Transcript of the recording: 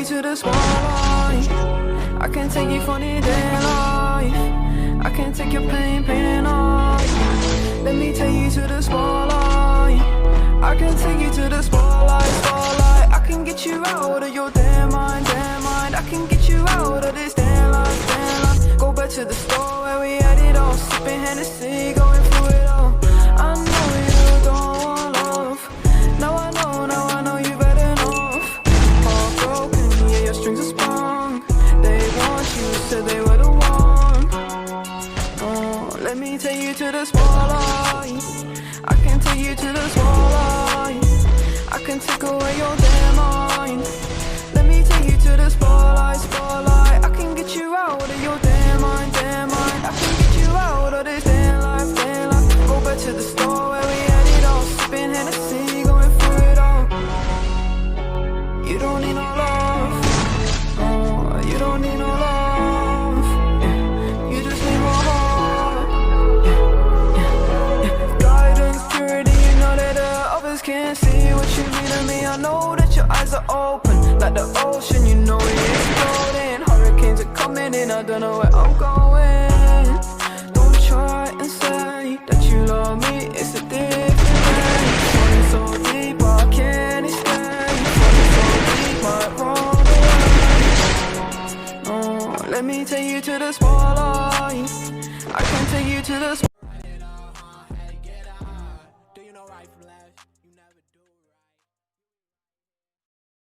to the spotlight. I can take you funny day life. I can take your pain off. Let me take you to the spotlight. I can take you to the spotlight. I can get you out of your damn mind. I can get you out of this damn life. Go back to the store where we had it all, sipping Hennessy, going through it all. I know you don't want love. Now I know you better enough. Heartbroken, yeah, your strings are sprung. They want you, said they were the one. Oh, let me take you to the spotlight. I can take you to the spotlight. I can take away your damn mind. Let me take you to the spotlight. I can get you out of your damn mind. I can get you out of this damn life. Go back to the store where we had it all, sipping Hennessy, going through it all. You don't need no love. Oh, you don't need no love. Yeah. You just need more heart. Yeah. Guidance, purity, you know that the others can't see what you mean to me. I know that your eyes are open like the ocean, you know it exploding. Hurricanes are coming in, I don't know where I'm going. Don't try and say that you love me, it's a different way. Falling so deep, I can't escape. Falling so deep, might run away. Oh, let me take you to the spotlight. I can take you to the spotlight.